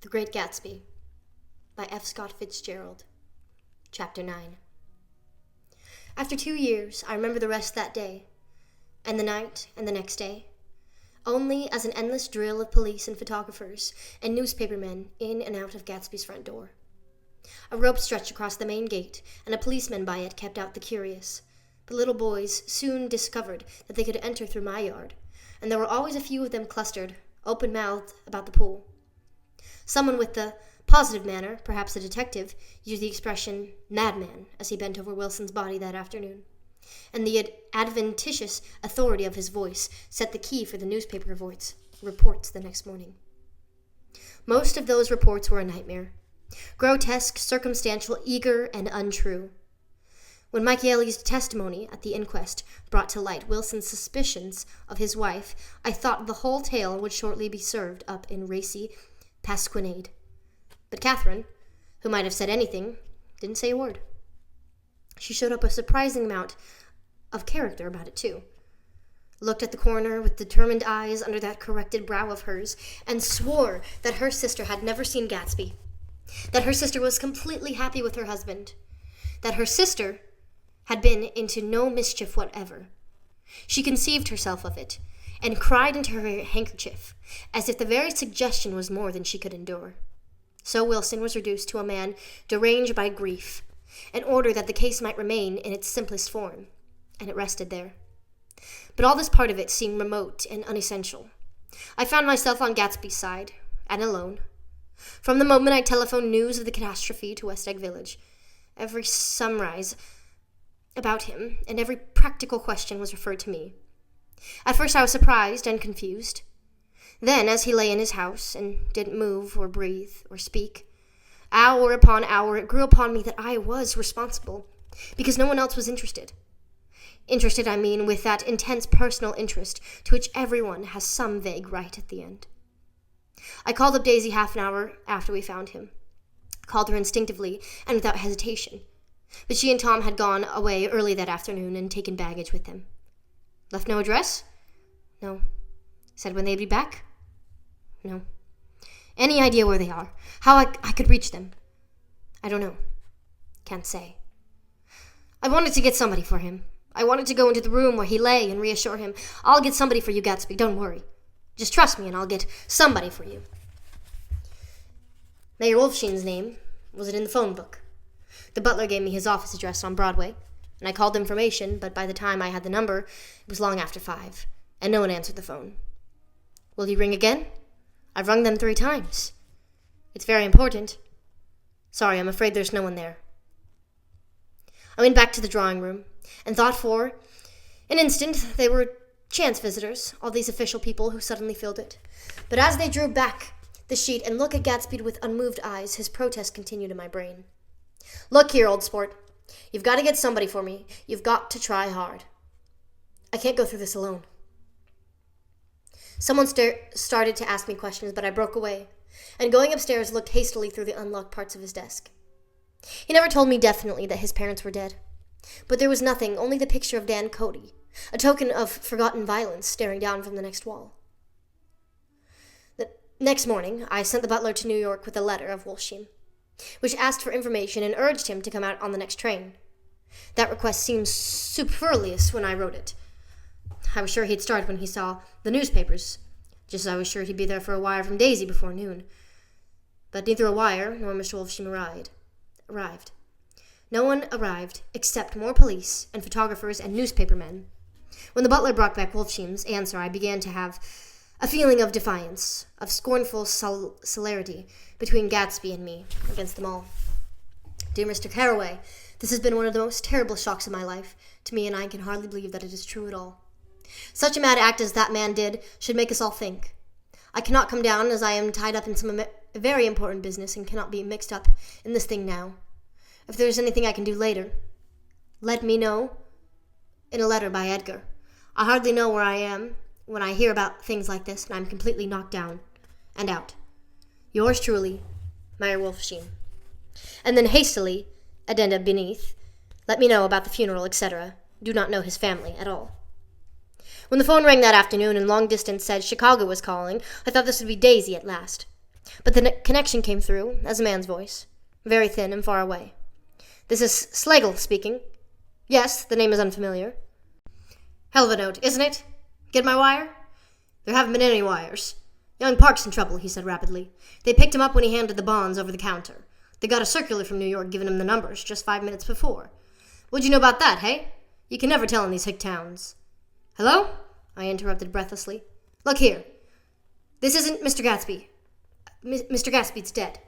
The Great Gatsby by F. Scott Fitzgerald. Chapter 9. After 2 years, I remember the rest of that day, and the night, and the next day, only as an endless drill of police and photographers and newspapermen in and out of Gatsby's front door. A rope stretched across the main gate, and a policeman by it kept out the curious. The little boys soon discovered that they could enter through my yard, and there were always a few of them clustered, open-mouthed, about the pool. Someone with the positive manner, perhaps a detective, used the expression madman as he bent over Wilson's body that afternoon, and the adventitious authority of his voice set the key for the newspaper reports the next morning. Most of those reports were a nightmare, grotesque, circumstantial, eager, and untrue. When Michaeli's testimony at the inquest brought to light Wilson's suspicions of his wife, I thought the whole tale would shortly be served up in racy pasquinade. But Catherine, who might have said anything, didn't say a word. She showed up a surprising amount of character about it, too. Looked at the coroner with determined eyes under that corrected brow of hers, and swore that her sister had never seen Gatsby, that her sister was completely happy with her husband, that her sister had been into no mischief whatever. She conceived herself of it, and cried into her handkerchief, as if the very suggestion was more than she could endure. So Wilson was reduced to a man deranged by grief, in order that the case might remain in its simplest form, and it rested there. But all this part of it seemed remote and unessential. I found myself on Gatsby's side, and alone. From the moment I telephoned news of the catastrophe to West Egg Village, every sunrise about him and every practical question was referred to me. At first I was surprised and confused. Then, as he lay in his house and didn't move or breathe or speak, hour upon hour it grew upon me that I was responsible, because no one else was interested. Interested, I mean, with that intense personal interest to which everyone has some vague right at the end. I called up Daisy half an hour after we found him. Called her instinctively and without hesitation, but she and Tom had gone away early that afternoon and taken baggage with them. Left no address? No. Said when they'd be back? No. Any idea where they are? How I could reach them? I don't know. Can't say. I wanted to get somebody for him. I wanted to go into the room where he lay and reassure him, I'll get somebody for you, Gatsby, don't worry. Just trust me and I'll get somebody for you. Mayor Wolfshine's name wasn't in the phone book. The butler gave me his office address on Broadway, and I called information, but by the time I had the number, it was long after 5, and no one answered the phone. Will you ring again? I've rung them 3 times. It's very important. Sorry, I'm afraid there's no one there. I went back to the drawing room, and thought for an instant they were chance visitors, all these official people who suddenly filled it. But as they drew back the sheet and looked at Gatsby with unmoved eyes, his protest continued in my brain. Look here, old sport. You've got to get somebody for me. You've got to try hard. I can't go through this alone. Someone started to ask me questions, but I broke away, and going upstairs looked hastily through the unlocked parts of his desk. He never told me definitely that his parents were dead, but there was nothing, only the picture of Dan Cody, a token of forgotten violence staring down from the next wall. The next morning, I sent the butler to New York with a letter of Wolfshine, which asked for information and urged him to come out on the next train. That request seemed superfluous when I wrote it. I was sure he'd start when he saw the newspapers, just as I was sure he'd be there for a wire from Daisy before noon. But neither a wire nor Mr. Wolfshine arrived. No one arrived except more police and photographers and newspapermen. When the butler brought back Wolfshine's answer, I began to have a feeling of defiance, of scornful solidarity between Gatsby and me, against them all. Dear Mr. Carraway, this has been one of the most terrible shocks of my life to me, and I can hardly believe that it is true at all. Such a mad act as that man did should make us all think. I cannot come down, as I am tied up in some very important business and cannot be mixed up in this thing now. If there is anything I can do later, let me know in a letter by Edgar. I hardly know where I am when I hear about things like this, and I'm completely knocked down and out. Yours truly, Mayor Wolfshine. And then hastily, addenda beneath, let me know about the funeral, etc. Do not know his family at all. When the phone rang that afternoon and long distance said Chicago was calling, I thought this would be Daisy at last. But the connection came through as a man's voice, very thin and far away. "This is Slagle speaking." "Yes, the name is unfamiliar." "Hell of a note, isn't it? Get my wire?" "There haven't been any wires. Young Park's in trouble," he said rapidly. "They picked him up when he handed the bonds over the counter. They got a circular from New York giving him the numbers just 5 minutes before. What'd you know about that, hey? You can never tell in these hick towns." "Hello?" I interrupted breathlessly. "Look here. This isn't Mr. Gatsby. Mr. Gatsby's dead."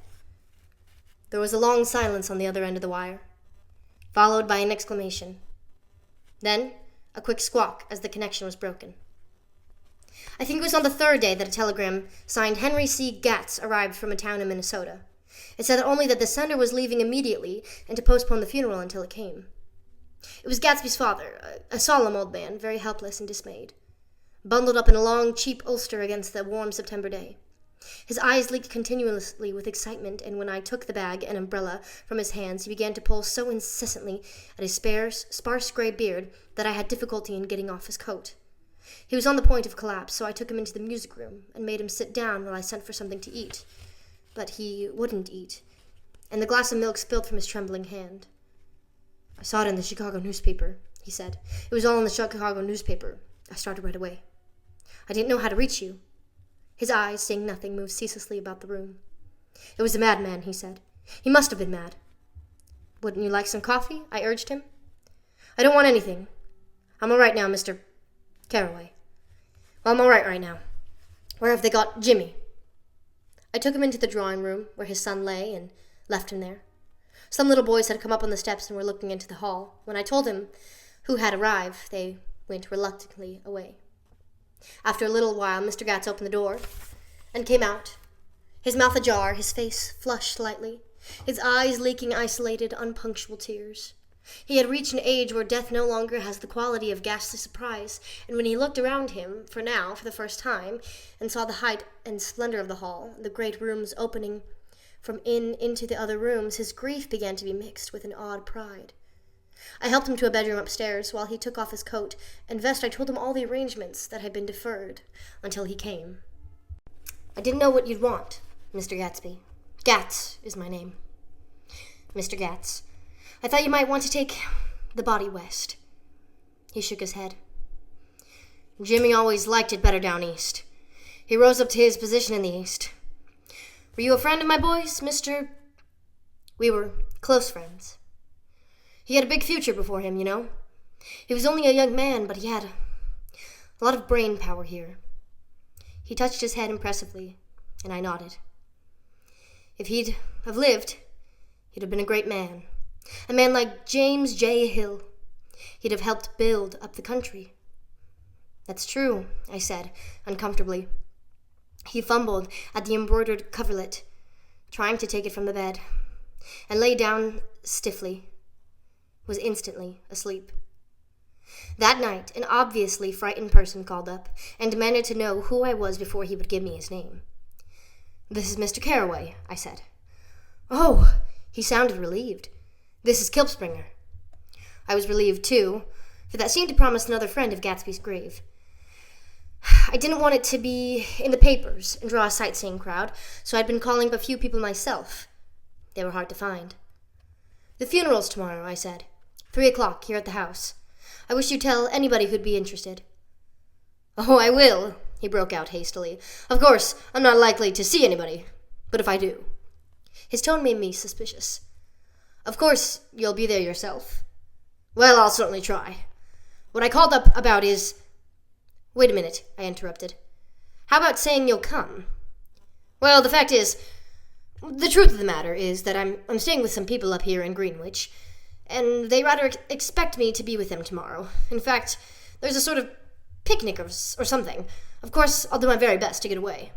There was a long silence on the other end of the wire, followed by an exclamation. Then a quick squawk as the connection was broken. I think it was on the third day that a telegram signed Henry C. Gatz arrived from a town in Minnesota. It said only that the sender was leaving immediately and to postpone the funeral until it came. It was Gatsby's father, a solemn old man, very helpless and dismayed, bundled up in a long, cheap ulster against the warm September day. His eyes leaked continuously with excitement, and when I took the bag and umbrella from his hands, he began to pull so incessantly at his sparse gray beard that I had difficulty in getting off his coat. He was on the point of collapse, so I took him into the music room and made him sit down while I sent for something to eat. But he wouldn't eat, and the glass of milk spilled from his trembling hand. "I saw it in the Chicago newspaper," he said. "It was all in the Chicago newspaper. I started right away. I didn't know how to reach you." His eyes, seeing nothing, moved ceaselessly about the room. "It was a madman," he said. "He must have been mad." "Wouldn't you like some coffee?" I urged him. "I don't want anything. I'm all right now, Mr. Carraway." "Well, I'm all right now. Where have they got Jimmy?" I took him into the drawing room where his son lay and left him there. Some little boys had come up on the steps and were looking into the hall. When I told him who had arrived, they went reluctantly away. After a little while, Mr. Gatz opened the door and came out, his mouth ajar, his face flushed slightly, his eyes leaking isolated, unpunctual tears. He had reached an age where death no longer has the quality of ghastly surprise, and when he looked around him, for the first time, and saw the height and splendor of the hall, the great rooms opening from into the other rooms, his grief began to be mixed with an odd pride. I helped him to a bedroom upstairs. While he took off his coat and vest, I told him all the arrangements that had been deferred until he came. "I didn't know what you'd want, Mr. Gatsby. Gatz is my name. Mr. Gatz. I thought you might want to take the body west." He shook his head. "Jimmy always liked it better down east. He rose up to his position in the east. Were you a friend of my boy's, Mr.?" "We were close friends. He had a big future before him, you know. He was only a young man, but he had a lot of brain power here." He touched his head impressively, and I nodded. "If he'd have lived, he'd have been a great man. A man like James J. Hill. He'd have helped build up the country." "That's true," I said, uncomfortably. He fumbled at the embroidered coverlet, trying to take it from the bed, and lay down stiffly. Was instantly asleep. That night, an obviously frightened person called up and demanded to know who I was before he would give me his name. "This is Mr. Carraway," I said. "Oh!" He sounded relieved. "This is Kilpspringer." I was relieved, too, for that seemed to promise another friend of Gatsby's grave. I didn't want it to be in the papers and draw a sightseeing crowd, so I'd been calling up a few people myself. They were hard to find. "The funeral's tomorrow," I said. 3:00 here at the house. I wish you'd tell anybody who'd be interested." "Oh, I will," he broke out hastily. "Of course, I'm not likely to see anybody, but if I do." His tone made me suspicious. "Of course, you'll be there yourself." "Well, I'll certainly try. What I called up about is—" "Wait a minute," I interrupted. "How about saying you'll come?" "Well, the truth of the matter is that I'm staying with some people up here in Greenwich, and they rather expect me to be with them tomorrow. In fact, there's a sort of picnic or something. Of course, I'll do my very best to get away."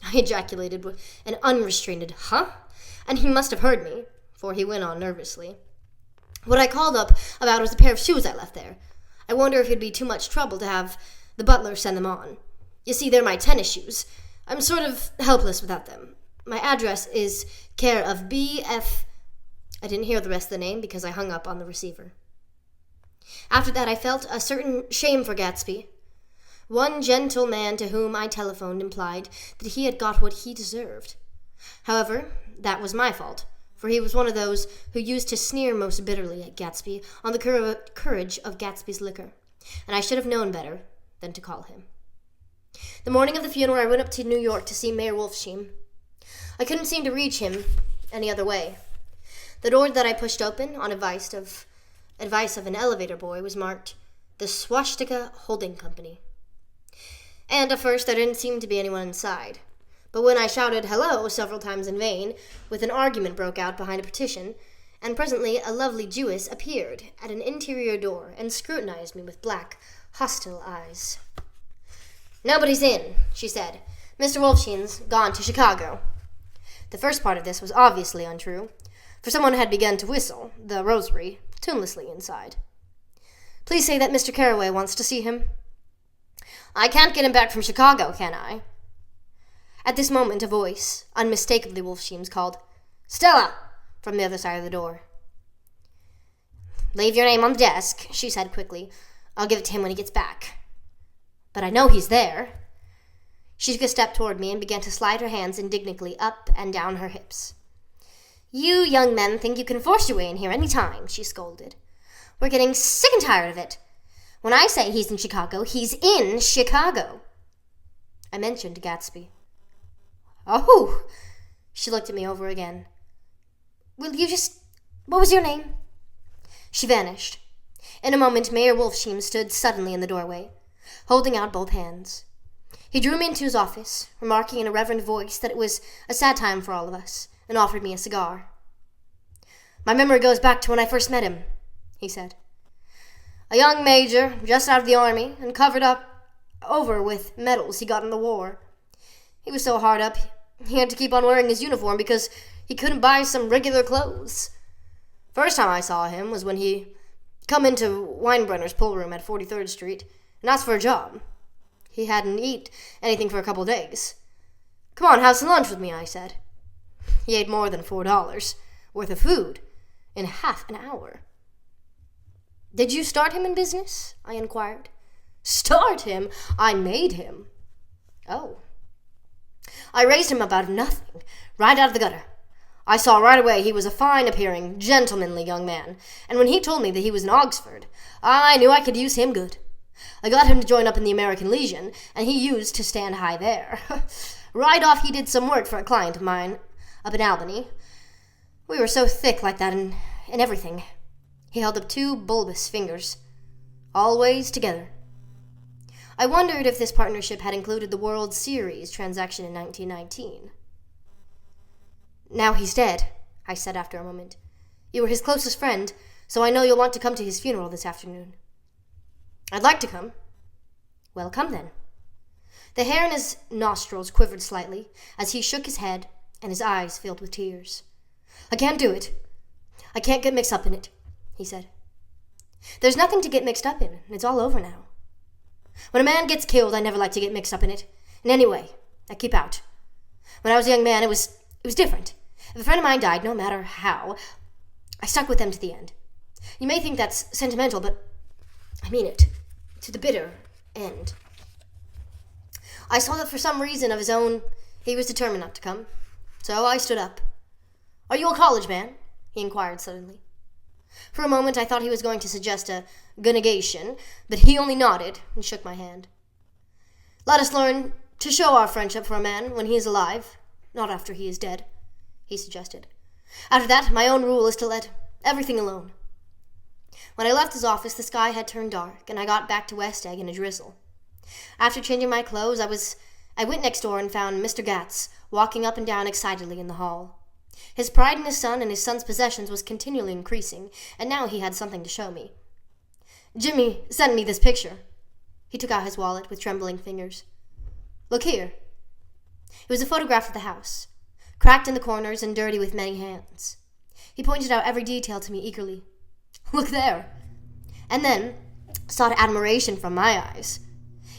I ejaculated with an unrestrained "huh?" and he must have heard me, for he went on nervously. "What I called up about was a pair of shoes I left there. I wonder if it'd be too much trouble to have the butler send them on. You see, they're my tennis shoes. I'm sort of helpless without them. My address is care of B.F. I didn't hear the rest of the name because I hung up on the receiver. After that, I felt a certain shame for Gatsby. One gentle man to whom I telephoned implied that he had got what he deserved. However, that was my fault, for he was one of those who used to sneer most bitterly at Gatsby on the courage of Gatsby's liquor, and I should have known better than to call him. The morning of the funeral, I went up to New York to see Mayor Wolfsheim. I couldn't seem to reach him any other way. The door that I pushed open, on advice of an elevator boy, was marked, "The Swastika Holding Company." And at first there didn't seem to be anyone inside. But when I shouted hello several times in vain, with an argument broke out behind a partition, and presently a lovely Jewess appeared at an interior door and scrutinized me with black, hostile eyes. "Nobody's in," she said. "Mr. Wolfsheim's gone to Chicago." The first part of this was obviously untrue, for someone had begun to whistle, the rosary, tunelessly inside. "Please say that Mr. Carraway wants to see him." "I can't get him back from Chicago, can I?" At this moment a voice, unmistakably Wolfsheim's, called, "Stella!" from the other side of the door. "Leave your name on the desk," she said quickly. "I'll give it to him when he gets back." "But I know he's there." She took a step toward me and began to slide her hands indignantly up and down her hips. "You young men think you can force your way in here any time," she scolded. "We're getting sick and tired of it. When I say he's in Chicago, he's in Chicago." I mentioned Gatsby. "Oh!" She looked at me over again. What was your name?" She vanished. In a moment, Mayor Wolfsheim stood suddenly in the doorway, holding out both hands. He drew me into his office, remarking in a reverent voice that it was a sad time for all of us, and offered me a cigar. "My memory goes back to when I first met him," he said. "A young major, just out of the army, and covered over with medals he got in the war. He was so hard up, he had to keep on wearing his uniform because he couldn't buy some regular clothes. First time I saw him was when he come into Weinbrenner's pool room at 43rd Street and asked for a job. He hadn't eat anything for a couple days. 'Come on, have some lunch with me,' I said. He ate more than $4 worth of food in half an hour." "Did you start him in business?" I inquired. "Start him? I made him." "Oh." "I raised him up out of nothing, right out of the gutter. I saw right away he was a fine-appearing, gentlemanly young man, and when he told me that he was in Oxford, I knew I could use him good. I got him to join up in the American Legion, and he used to stand high there. Right off he did some work for a client of mine up in Albany. We were so thick like that in everything." He held up 2 bulbous fingers. "Always together." I wondered if this partnership had included the World Series transaction in 1919. "Now he's dead," I said after a moment. "You were his closest friend, so I know you'll want to come to his funeral this afternoon." "I'd like to come." "Well, come then." The hair in his nostrils quivered slightly as he shook his head, and his eyes filled with tears. "I can't do it. I can't get mixed up in it," he said. "There's nothing to get mixed up in. It's all over now. When a man gets killed, I never like to get mixed up in it. In any way, I keep out. When I was a young man, it was different. If a friend of mine died, no matter how, I stuck with them to the end. You may think that's sentimental, but I mean it. To the bitter end." I saw that for some reason of his own, he was determined not to come. So I stood up. "Are you a college man?" he inquired suddenly. For a moment I thought he was going to suggest a gunegation, but he only nodded and shook my hand. "Let us learn to show our friendship for a man when he is alive, not after he is dead," he suggested. "After that, my own rule is to let everything alone." When I left his office, the sky had turned dark, and I got back to West Egg in a drizzle. After changing my clothes, I went next door and found Mr. Gatz walking up and down excitedly in the hall. His pride in his son and his son's possessions was continually increasing, and now he had something to show me. "Jimmy sent me this picture." He took out his wallet with trembling fingers. "Look here." It was a photograph of the house, cracked in the corners and dirty with many hands. He pointed out every detail to me eagerly. "Look there," and then sought admiration from my eyes.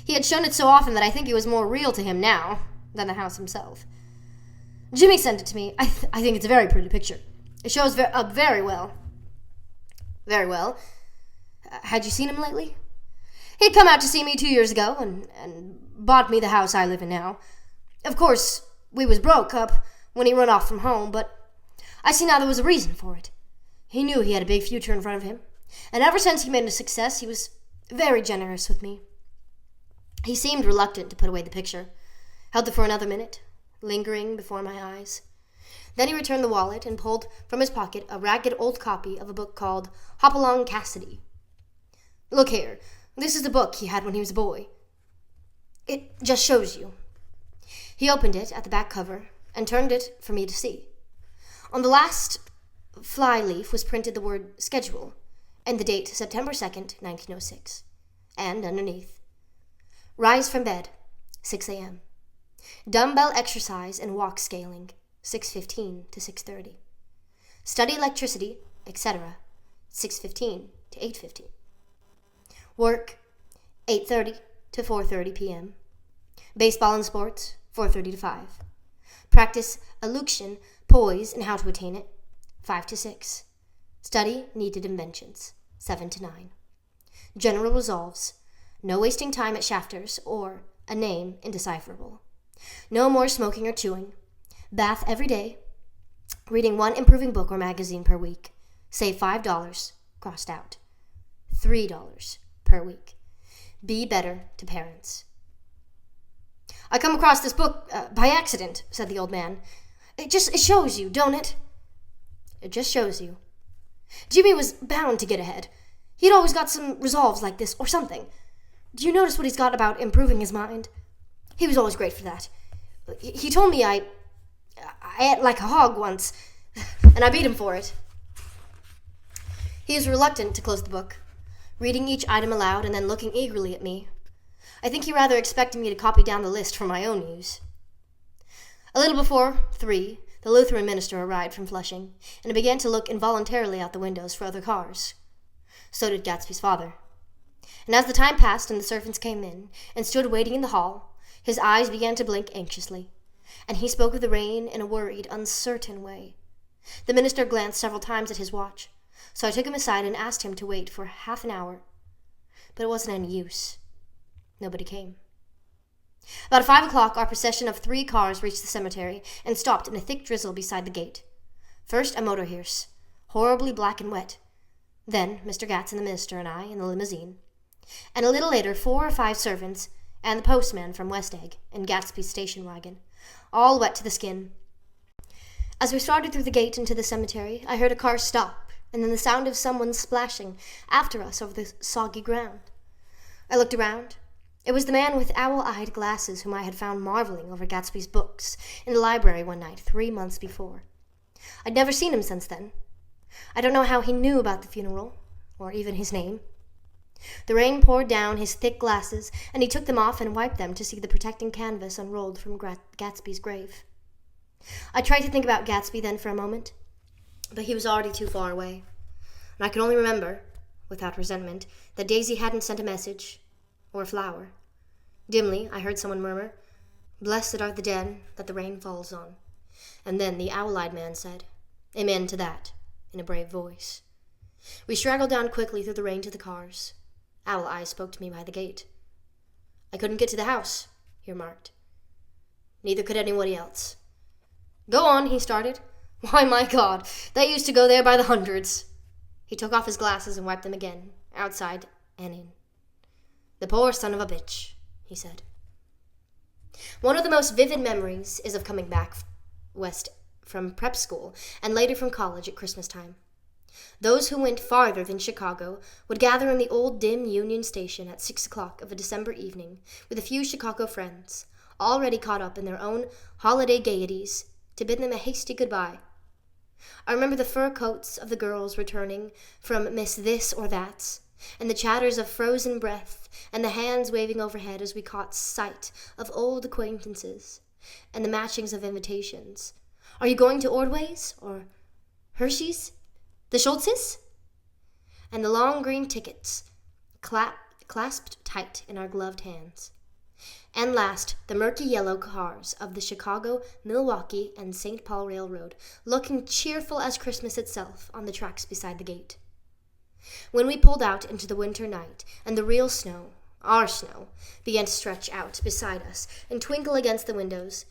He had shown it so often that I think it was more real to him now than the house himself. "Jimmy sent it to me. I think it's a very pretty picture. It shows up very well." "Very well. Had you seen him lately?" "He'd come out to see me 2 years ago and bought me the house I live in now. Of course, we was broke up when he run off from home, but I see now there was a reason for it. He knew he had a big future in front of him, and ever since he made a success, he was very generous with me. He seemed reluctant to put away the picture, held it for another minute, lingering before my eyes. Then he returned the wallet and pulled from his pocket a ragged old copy of a book called Hopalong Cassidy. Look here, this is the book he had when he was a boy. It just shows you. He opened it at the back cover and turned it for me to see. On the last fly-leaf was printed the word schedule and the date September 2nd, 1906. And underneath, rise from bed, 6 a.m. Dumbbell exercise and walk scaling, 6:15 to 6:30. Study electricity, etc., 6:15 to 8:15. Work, 8:30 to 4:30 p.m. Baseball and sports, 4:30 to 5. Practice elocution, poise, and how to attain it, 5 to 6. Study needed inventions, 7 to 9. General resolves, no wasting time at shafters or a name indecipherable. No more smoking or chewing. Bath every day. Reading one improving book or magazine per week. Save $5, crossed out. $3 per week. Be better to parents. I come across this book by accident, said the old man. It shows you, don't it? It just shows you. Jimmy was bound to get ahead. He'd always got some resolves like this, or something. Do you notice what he's got about improving his mind? He was always great for that. He told me I ate like a hog once, and I beat him for it. He was reluctant to close the book, reading each item aloud and then looking eagerly at me. I think he rather expected me to copy down the list for my own use. A little before 3, the Lutheran minister arrived from Flushing, and began to look involuntarily out the windows for other cars. So did Gatsby's father. And as the time passed and the servants came in and stood waiting in the hall, his eyes began to blink anxiously, and he spoke of the rain in a worried, uncertain way. The minister glanced several times at his watch, so I took him aside and asked him to wait for half an hour. But it wasn't any use. Nobody came. About 5 o'clock, our procession of 3 cars reached the cemetery and stopped in a thick drizzle beside the gate. First, a motor hearse, horribly black and wet. Then, Mr. Gatz and the minister and I in the limousine. And a little later, 4 or 5 servants and the postman from West Egg and Gatsby's station wagon, all wet to the skin. As we started through the gate into the cemetery, I heard a car stop, and then the sound of someone splashing after us over the soggy ground. I looked around. It was the man with owl-eyed glasses whom I had found marveling over Gatsby's books in the library one night 3 months before. I'd never seen him since then. I don't know how he knew about the funeral, or even his name. The rain poured down his thick glasses, and he took them off and wiped them to see the protecting canvas unrolled from Gatsby's grave. I tried to think about Gatsby then for a moment, but he was already too far away, and I could only remember, without resentment, that Daisy hadn't sent a message or a flower. Dimly, I heard someone murmur, "Blessed are the dead that the rain falls on." And then the owl-eyed man said, "Amen to that," in a brave voice. We straggled down quickly through the rain to the cars. Owl Eyes spoke to me by the gate. "I couldn't get to the house," he remarked. "Neither could anybody else." "Go on," he started. "Why, my God, they used to go there by the hundreds." He took off his glasses and wiped them again, outside and in. "The poor son of a bitch," he said. One of the most vivid memories is of coming back west from prep school and later from college at Christmas time. Those who went farther than Chicago would gather in the old dim Union Station at 6 o'clock of a December evening with a few Chicago friends, already caught up in their own holiday gaieties, to bid them a hasty goodbye. I remember the fur coats of the girls returning from Miss This or That's, and the chatters of frozen breath, and the hands waving overhead as we caught sight of old acquaintances, and the matchings of invitations. "Are you going to Ordway's? Or Hershey's? The Schultzes?" And the long green tickets clasped tight in our gloved hands. And last, the murky yellow cars of the Chicago, Milwaukee, and St. Paul Railroad, looking cheerful as Christmas itself on the tracks beside the gate. When we pulled out into the winter night, and the real snow, our snow, began to stretch out beside us and twinkle against the windows,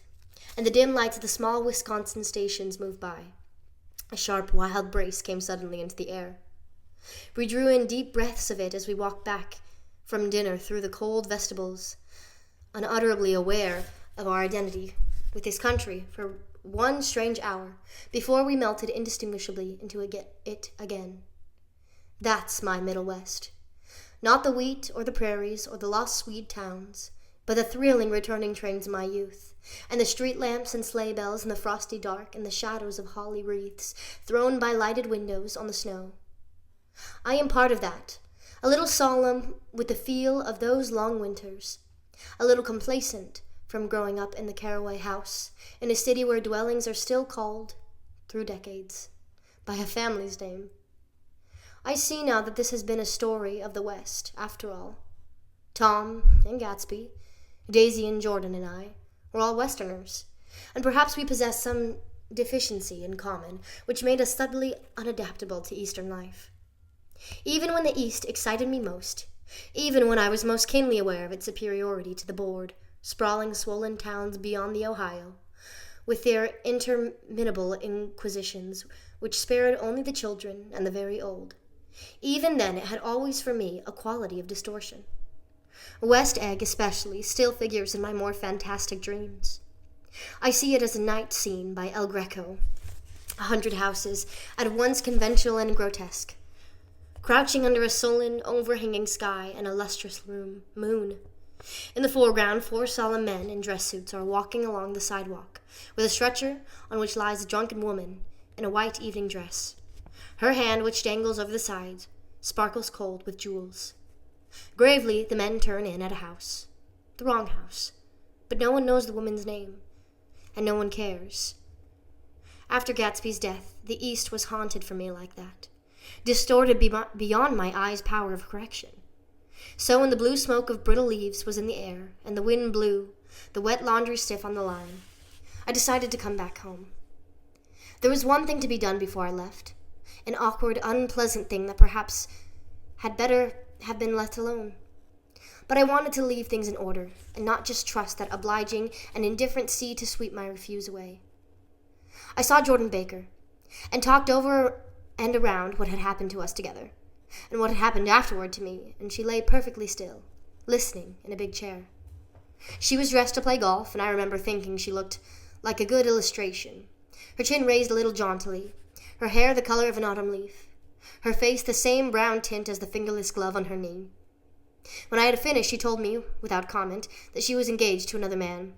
and the dim lights of the small Wisconsin stations moved by. A sharp, wild breeze came suddenly into the air. We drew in deep breaths of it as we walked back from dinner through the cold vestibules, unutterably aware of our identity with this country for one strange hour before we melted indistinguishably into it again. That's my Middle West. Not the wheat or the prairies or the lost Swede towns, but the thrilling returning trains of my youth, and the street lamps and sleigh bells in the frosty dark and the shadows of holly wreaths thrown by lighted windows on the snow. I am part of that, a little solemn with the feel of those long winters, a little complacent from growing up in the Caraway house, in a city where dwellings are still called, through decades, by a family's name. I see now that this has been a story of the West, after all. Tom and Gatsby, Daisy and Jordan and I, were all Westerners, and perhaps we possessed some deficiency in common which made us subtly unadaptable to Eastern life. Even when the East excited me most, even when I was most keenly aware of its superiority to the bored, sprawling, swollen towns beyond the Ohio, with their interminable inquisitions which spared only the children and the very old, even then it had always for me a quality of distortion. West Egg, especially, still figures in my more fantastic dreams. I see it as a night scene by El Greco, 100 houses, at once conventional and grotesque, crouching under a sullen, overhanging sky and a lustrous moon. In the foreground, 4 solemn men in dress suits are walking along the sidewalk, with a stretcher on which lies a drunken woman in a white evening dress. Her hand, which dangles over the side, sparkles cold with jewels. Gravely, the men turn in at a house. The wrong house. But no one knows the woman's name, and no one cares. After Gatsby's death, the East was haunted for me like that, distorted beyond my eyes' power of correction. So when the blue smoke of brittle leaves was in the air, and the wind blew, the wet laundry stiff on the line, I decided to come back home. There was one thing to be done before I left, an awkward, unpleasant thing that perhaps had better have been left alone. But I wanted to leave things in order, and not just trust that obliging and indifferent sea to sweep my refuse away. I saw Jordan Baker, and talked over and around what had happened to us together, and what had happened afterward to me, and she lay perfectly still, listening in a big chair. She was dressed to play golf, and I remember thinking she looked like a good illustration, her chin raised a little jauntily, her hair the color of an autumn leaf, her face the same brown tint as the fingerless glove on her knee. When I had finished, she told me, without comment, that she was engaged to another man.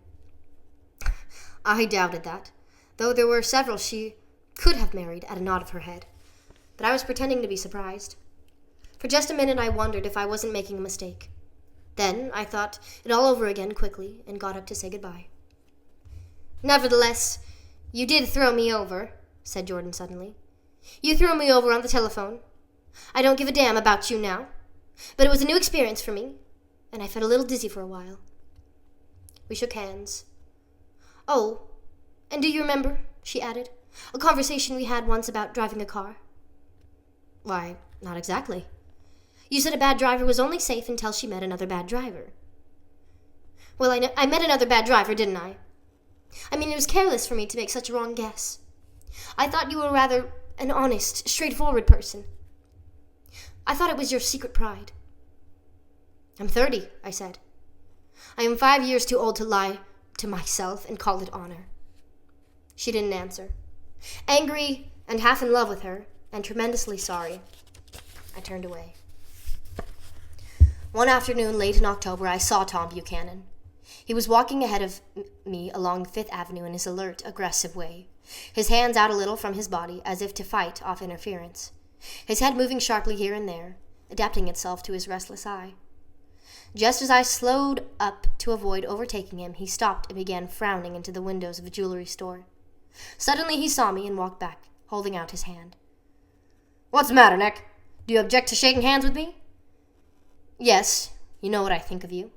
I doubted that, though there were several she could have married at a nod of her head. But I was pretending to be surprised. For just a minute I wondered if I wasn't making a mistake. Then I thought it all over again quickly and got up to say goodbye. "Nevertheless, you did throw me over," said Jordan suddenly. "You threw me over on the telephone. I don't give a damn about you now. But it was a new experience for me, and I felt a little dizzy for a while." We shook hands. "Oh, and do you remember," she added, "a conversation we had once about driving a car?" "Why, not exactly." "You said a bad driver was only safe until she met another bad driver." "Well, I met another bad driver, didn't I? I mean, it was careless for me to make such a wrong guess. I thought you were rather an honest, straightforward person. I thought it was your secret pride." "I'm 30, I said. "I am 5 years too old to lie to myself and call it honor." She didn't answer. Angry and half in love with her, and tremendously sorry, I turned away. One afternoon late in October, I saw Tom Buchanan. He was walking ahead of me along Fifth Avenue in his alert, aggressive way, his hands out a little from his body as if to fight off interference, his head moving sharply here and there, adapting itself to his restless eye. Just as I slowed up to avoid overtaking him, he stopped and began frowning into the windows of a jewelry store. Suddenly he saw me and walked back, holding out his hand. "What's the matter, Nick? Do you object to shaking hands with me?" "Yes, you know what I think of you."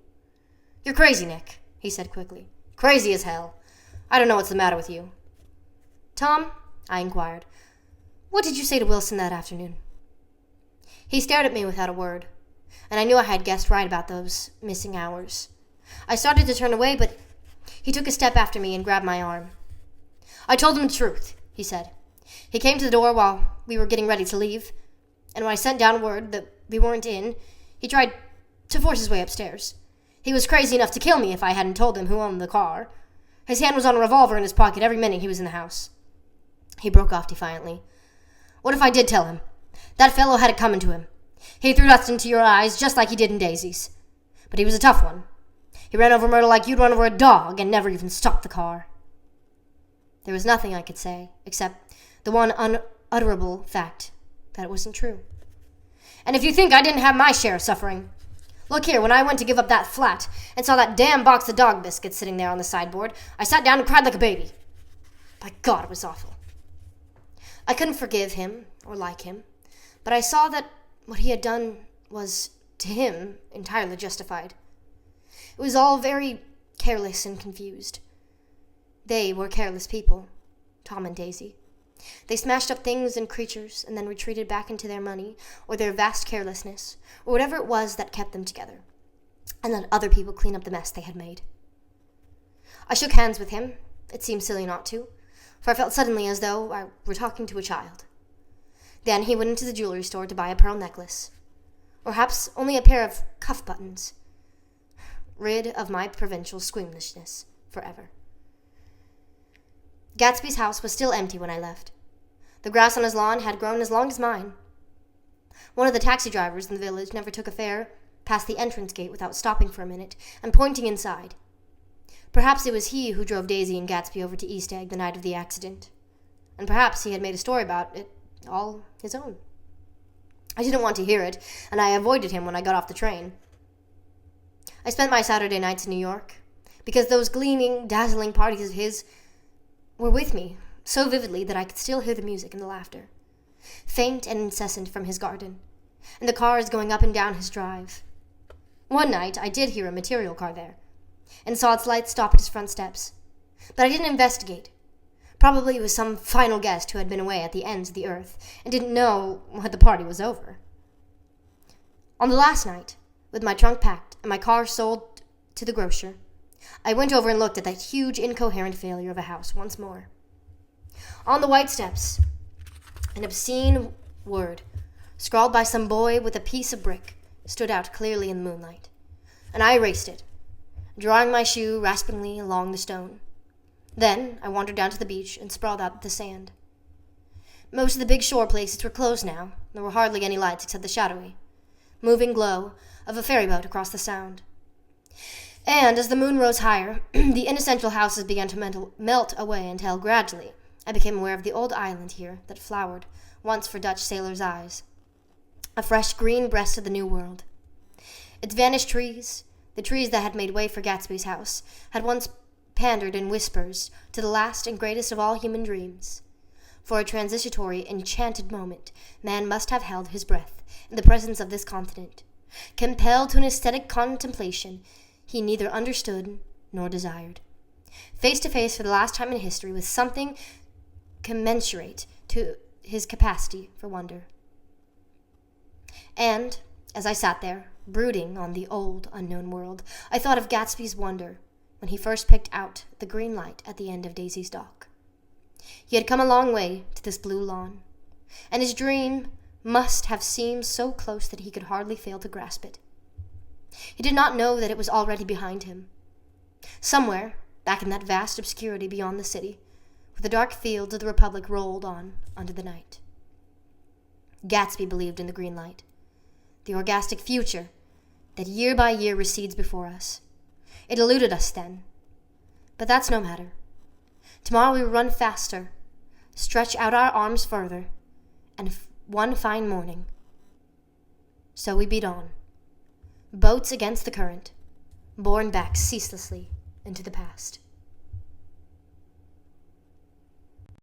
"You're crazy, Nick," he said quickly. "Crazy as hell. I don't know what's the matter with you." "Tom," I inquired, "what did you say to Wilson that afternoon?" He stared at me without a word, and I knew I had guessed right about those missing hours. I started to turn away, but He took a step after me and grabbed my arm. "I told him the truth," he said. "He came to the door while we were getting ready to leave, and when I sent down word that we weren't in, he tried to force his way upstairs. He was crazy enough to kill me if I hadn't told him who owned the car. His hand was on a revolver in his pocket every minute he was in the house." He broke off defiantly. "What if I did tell him? That fellow had it coming to him. He threw dust into your eyes just like he did in Daisy's. But he was a tough one. He ran over Myrtle like you'd run over a dog and never even stopped the car." There was nothing I could say, except the one unutterable fact that it wasn't true. "And if you think I didn't have my share of suffering, look here, when I went to give up that flat and saw that damn box of dog biscuits sitting there on the sideboard, I sat down and cried like a baby. By God, it was awful." I couldn't forgive him or like him, but I saw that what he had done was, to him, entirely justified. It was all very careless and confused. They were careless people, Tom and Daisy. They smashed up things and creatures and then retreated back into their money or their vast carelessness or whatever it was that kept them together, and let other people clean up the mess they had made. I shook hands with him. It seemed silly not to, for I felt suddenly as though I were talking to a child. Then he went into the jewelry store to buy a pearl necklace, or perhaps only a pair of cuff buttons, rid of my provincial squeamishness forever. Gatsby's house was still empty when I left. The grass on his lawn had grown as long as mine. One of the taxi drivers in the village never took a fare past the entrance gate without stopping for a minute and pointing inside. Perhaps it was he who drove Daisy and Gatsby over to East Egg the night of the accident, and perhaps he had made a story about it all his own. I didn't want to hear it, and I avoided him when I got off the train. I spent my Saturday nights in New York, because those gleaming, dazzling parties of his were with me so vividly that I could still hear the music and the laughter, faint and incessant from his garden, and the cars going up and down his drive. One night I did hear a material car there, and saw its lights stop at his front steps, but I didn't investigate. Probably it was some final guest who had been away at the ends of the earth and didn't know what the party was over. On the last night, with my trunk packed and my car sold to the grocer, I went over and looked at that huge, incoherent failure of a house once more. On the white steps, an obscene word, scrawled by some boy with a piece of brick, stood out clearly in the moonlight, and I erased it, drawing my shoe raspingly along the stone. Then I wandered down to the beach and sprawled out in the sand. Most of the big shore places were closed now. There were hardly any lights except the shadowy, moving glow of a ferry boat across the sound. And as the moon rose higher, the inessential houses began to melt away until, gradually, I became aware of the old island here that flowered once for Dutch sailors' eyes, a fresh green breast of the New World. Its vanished trees, the trees that had made way for Gatsby's house, had once pandered in whispers to the last and greatest of all human dreams. For a transitory, enchanted moment, man must have held his breath in the presence of this continent, compelled to an aesthetic contemplation he neither understood nor desired, face to face for the last time in history with something commensurate to his capacity for wonder. And, as I sat there, brooding on the old, unknown world, I thought of Gatsby's wonder when he first picked out the green light at the end of Daisy's dock. He had come a long way to this blue lawn, and his dream must have seemed so close that he could hardly fail to grasp it. He did not know that it was already behind him. Somewhere, back in that vast obscurity beyond the city, where the dark fields of the Republic rolled on under the night. Gatsby believed in the green light, the orgastic future that year by year recedes before us. It eluded us then, but that's no matter. Tomorrow we will run faster, stretch out our arms further, and one fine morning. So we beat on, boats against the current, borne back ceaselessly into the past.